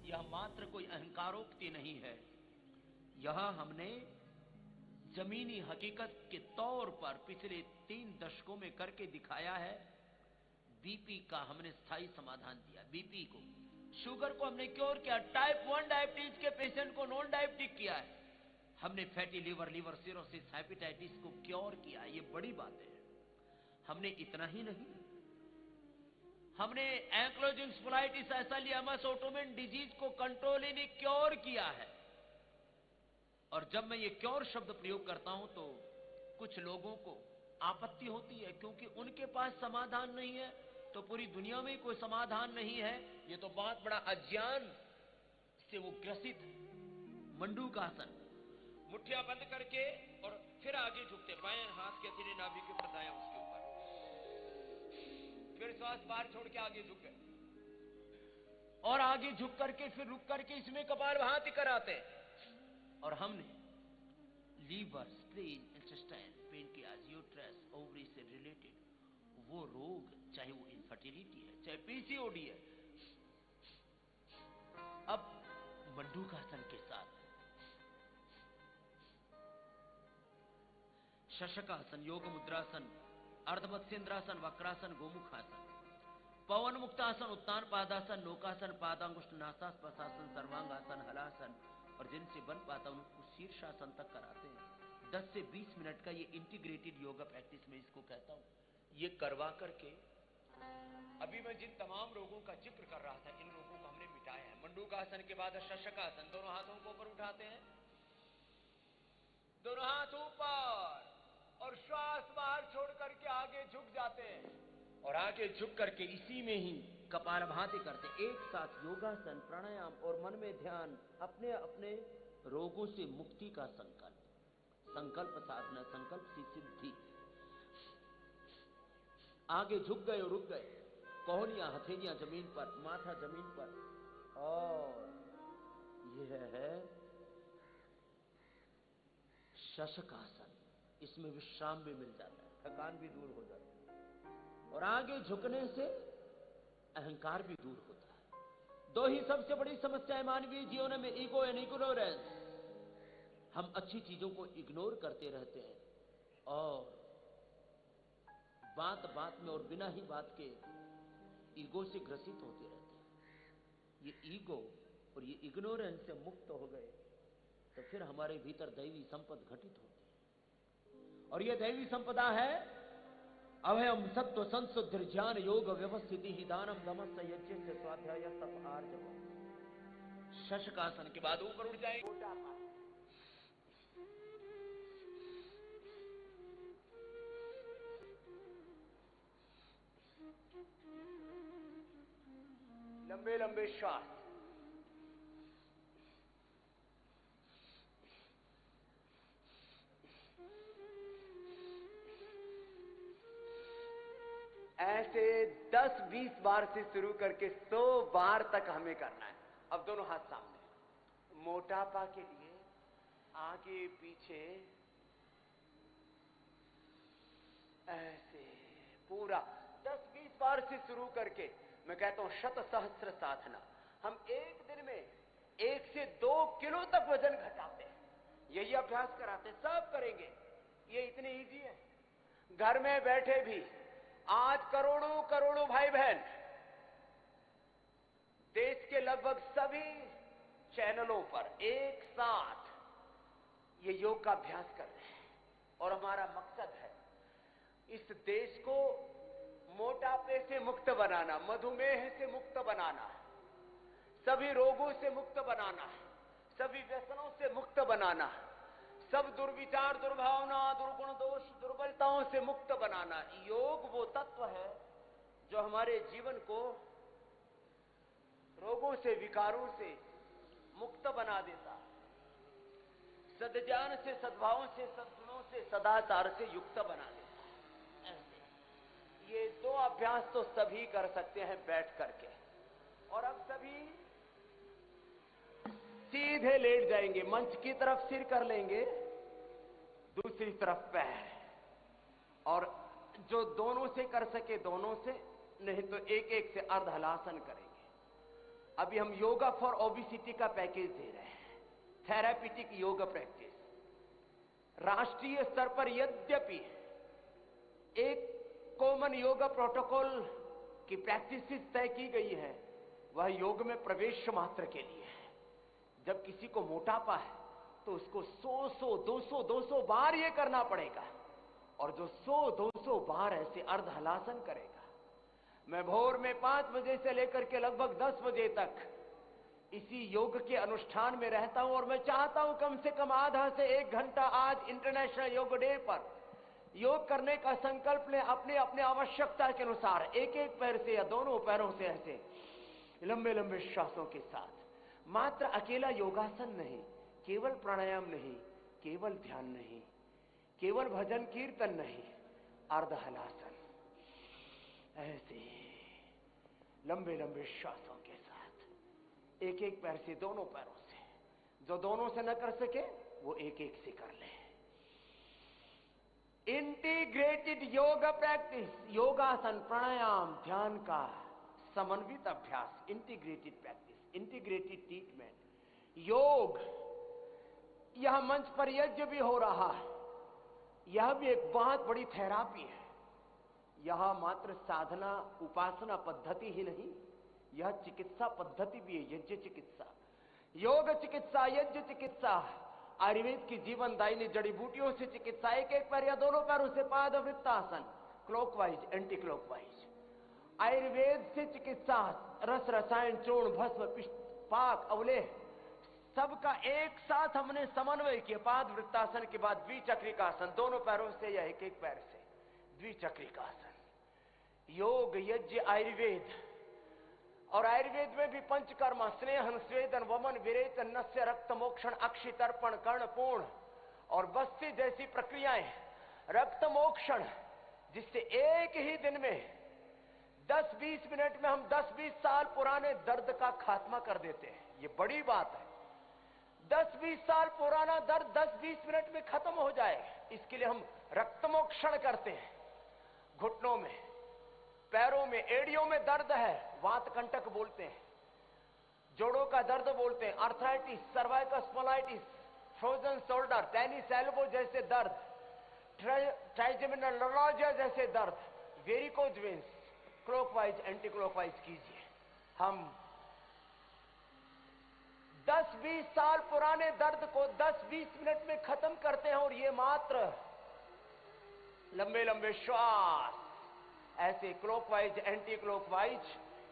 यह मात्र कोई अहंकारोक्ति नहीं है, यह हमने जमीनी हकीकत के तौर पर पिछले 3 दशकों में करके दिखाया है। बीपी का हमने स्थायी समाधान दिया, बीपी को, शुगर को हमने क्योर किया, टाइप 1 डायबिटीज के पेशेंट को नॉन डायबिटिक किया है, हमने fatty liver, liver cirrhosis, hepatitis को क्योर किया। ये बड़ी बात है। हमने इतना ही नहीं, हमने एंक्लोजिंग स्पोलाइटिस, एसालियामस, ऑटोमिन डिजीज को कंट्रोल इन क्योर किया है। और जब मैं ये क्योर शब्द प्रयोग करता हूं तो कुछ लोगों को आपत्ति होती है, क्योंकि उनके पास समाधान नहीं है, तो पूरी दुनिया में कोई समाधान नहीं है। ये तो बहुत बड़ा अज्ञान से वो ग्रसित। मंडूकासन, मुट्ठियां बंद करके और फिर आगे झुकते, बाएं हाथ के सीधे नाभि के ऊपर, दायां उसके ऊपर, फिर श्वास बाहर छोड़ के आगे झुक गए और आगे झुक करके फिर रुक करके इसमें कपालभाति कराते। और हमने liver, spleen, intestine, pancreas, uterus, ovary से रिलेटेड वो रोग, चाहे वो इनफर्टिलिटी है, चाहे पीसीओडी है, अब मंडूकासन के साथ शशकासन, योग मुद्रासन, अर्धमत्स्येंद्रासन, वक्रासन, गोमुखासन, पवन मुक्तासन, उत्तान पादासन, नौकासन, पादांगुष्ठ, नासास्पशासन, सर्वांगासन, हलासन, और जिनसे बन पाता उनको शीर्षासन तक कराते हैं। 10 से 20 मिनट का ये इंटीग्रेटेड योगा प्रैक्टिस में इसको कहता हूं। ये करवा करके अभी मैं जिन तमाम रोगों का जिक्र कर रहा था, इन रोगों को हमने मिटाया है। मंडूकासन के बाद शशकासन, दोनों हाथों को ऊपर उठाते हैं, दोनों हाथ ऊपर, और श्वास बाहर छोड़ करके आगे झुक जाते हैं, और आगे झुक करके इसी में ही कपालभाति करते। एक साथ योगासन, प्राणायाम और मन में ध्यान, अपने अपने रोगों से मुक्ति का संकल्प, संकल्प साधना, संकल्प से सिद्धि। आगे झुक गए और रुक गए, कोहनियां, हथेलियां जमीन पर, माथा जमीन पर, और यह है शशकासन। इसमें विश्राम भी मिल जाता है, थकान भी दूर हो जाती है, और आगे झुकने से अहंकार भी दूर होता है। 2 ही सबसे बड़ी समस्याएं मानवीय जीवन में, ईगो एंड इग्नोरेंस। हम अच्छी चीजों को इग्नोर करते रहते हैं और बात बात में और बिना ही बात के ईगो से ग्रसित होते रहते हैं। ये ईगो और ये इग्नोरेंस से मुक्त हो गए तो फिर हमारे भीतर दैवी संपदा घटित होती है, और यह दैवी संपदा है अभयम सत्व संशुद्धि ज्ञान योग व्यवस्थिति ही दानम दमस यज्ञ से स्वाध्याय तप आर्जव। शशकासन के बाद ऊपर उठ जाएंगे, लंबे लंबे श्वास, ऐसे 10-20 बार से शुरू करके 100 बार तक हमें करना है। अब दोनों हाथ सामने। मोटापा के लिए आगे पीछे ऐसे पूरा 10-20 बार से शुरू करके, मैं कहता हूं शत सहस्त्र साधना। हम एक दिन में 1 से 2 किलो तक वजन घटाते हैं, यही अभ्यास कराते हैं, सब करेंगे। ये इतनी इजी है, घर में बैठे भी। आज करोड़ों करोड़ों भाई बहन देश के लगभग सभी चैनलों पर एक साथ ये योग का अभ्यास कर रहे हैं, और हमारा मकसद है इस देश को मोटापे से मुक्त बनाना, मधुमेह से मुक्त बनाना है, सभी रोगों से मुक्त बनाना है, सभी व्यसनों से मुक्त बनाना है, सब दुर्विचार, दुर्भावना, दुर्गुण, दोष, दुर्बलताओं से मुक्त बनाना। योग वो तत्व है जो हमारे जीवन को रोगों से, विकारों से मुक्त बना देता है, सद्ज्ञान से, सद्भावों से, सद्गुणों से, सदाचार से युक्त बना देता है। ऐसे ये 2 अभ्यास तो सभी कर सकते हैं बैठ करके। और अब सभी सीधे लेट जाएंगे, मंच की तरफ सिर कर लेंगे, दूसरी तरफ पैर, और जो दोनों से कर सके दोनों से, नहीं तो एक एक से अर्ध हलासन करेंगे। अभी हम योगा फॉर ओबेसिटी का पैकेज दे रहे हैं, थेरापीटिक योगा प्रैक्टिस। राष्ट्रीय स्तर पर यद्यपि एक कॉमन योगा प्रोटोकॉल की प्रैक्टिस तय की गई है, वह योग में प्रवेश मात्र के लिए है। जब किसी को मोटापा है तो उसको 100-200 बार ये करना पड़ेगा, और जो 100-200 बार ऐसे अर्ध हलासन करेगा। मैं भोर में 5 बजे से लेकर के लगभग 10 बजे तक इसी योग के अनुष्ठान में रहता हूं, और मैं चाहता हूं कम से कम आधा से 1 घंटा आज इंटरनेशनल योग डे पर योग करने का संकल्प लें। अपने अपने आवश्यकता के अनुसार एक एक पैर से या दोनों पैरों से ऐसे लंबे लंबे श्वासों के साथ। मात्र अकेला योगासन नहीं, केवल प्राणायाम नहीं, केवल ध्यान नहीं, केवल भजन कीर्तन नहीं, अर्ध हलासन, ऐसे लंबे लंबे श्वासों के साथ एक एक पैर से, दोनों पैरों से। जो दोनों से न कर सके वो एक एक से कर ले। इंटीग्रेटेड योगा प्रैक्टिस, योगासन, प्राणायाम, ध्यान का समन्वित अभ्यास, इंटीग्रेटेड प्रैक्टिस, इंटीग्रेटेड ट्रीटमेंट। योग, यह मंच पर यज्ञ भी हो रहा है, यह भी एक बहुत बड़ी थेरापी है। यह मात्र साधना उपासना पद्धति ही नहीं, यह चिकित्सा पद्धति भी है, यज्ञ चिकित्सा, योग चिकित्सा, यज्ञ चिकित्सा, आयुर्वेद की जीवनदायिनी जड़ी बूटियों से चिकित्सा। एक एक पैर या दोनों पैरों से पादवृत्तासन, क्लॉकवाइज, एंटी क्लॉकवाइज। आयुर्वेद से चिकित्सा, रस, रसायन, चूर्ण, भस्म, पिष्ट, पाक, अवलेह, सबका एक साथ हमने समन्वय किया। पादवृत्तासन के बाद द्विचक्रिकासन, दोनों पैरों से या एक एक पैर से द्विचक्रिकासन। योग, यज्ञ, आयुर्वेद, और आयुर्वेद में भी पंचकर्म, स्नेहन, स्वेदन, वमन, विरेचन, नस्य, रक्त मोक्षण, अक्षि तर्पण, कर्ण पूर्ण और बस्ती जैसी प्रक्रियाएं। रक्त मोक्षण, जिससे एक ही दिन में 10-20 मिनट में हम 10-20 साल पुराने दर्द का खात्मा कर देते हैं। ये बड़ी बात है। 10-20 साल पुराना दर्द 10-20 मिनट में खत्म हो जाए, इसके लिए हम रक्त मोक्षण करते हैं। घुटनों में, पैरों में, एड़ियों में दर्द है, वात कंटक बोलते हैं। जोड़ों का दर्द बोलते हैं, arthritis, cervical spondylitis, frozen shoulder, tennis elbow जैसे दर्द, ट्राइजेमिनल न्यूरोलजिया जैसे दर्द, varicose veins, clockwise, anti clockwise कीजिए। हम 10-20 साल पुराने दर्द को 10-20 मिनट में खत्म करते हैं, और ये मात्र लंबे लंबे श्वास, ऐसे क्लॉकवाइज, एंटी क्लॉकवाइज,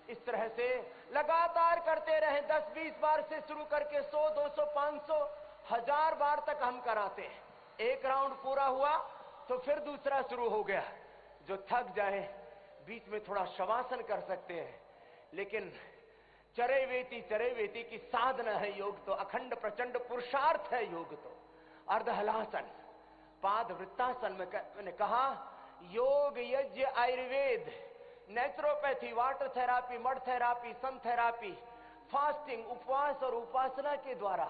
इस तरह से लगातार करते रहे। 10-20 बार से शुरू करके 100, 200, 500, 1000 बार तक हम कराते हैं। एक राउंड पूरा हुआ तो फिर दूसरा शुरू हो गया। जो थक जाए बीच में थोड़ा शवासन कर सकते हैं, लेकिन चरैवेति की साधना है योग तो, अखंड प्रचंड पुरुषार्थ है योग तो। अर्धहलासन, पाद वृत्तासन में मैंने कहा, yoga, yagya, Ayurveda, naturopathy, water therapy, mud therapy, sun therapy, fasting, उपवास और उपासना के द्वारा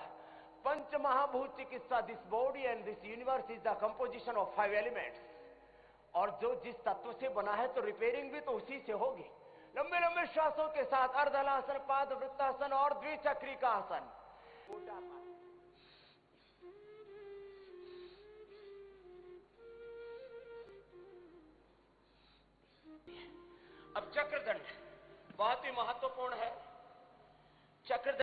पंच महाभूत चिकित्सा। This body and this universe is the composition of 5 elements, और जो जिस तत्व से बना है तो रिपेयरिंग भी तो उसी से होगी। लंबे लंबे श्वासों के साथ अर्धहलासन, पाद वृत्तासन और द्विचक्रिकासन। अब चक्रदंड बहुत ही महत्वपूर्ण है। चक्रदंड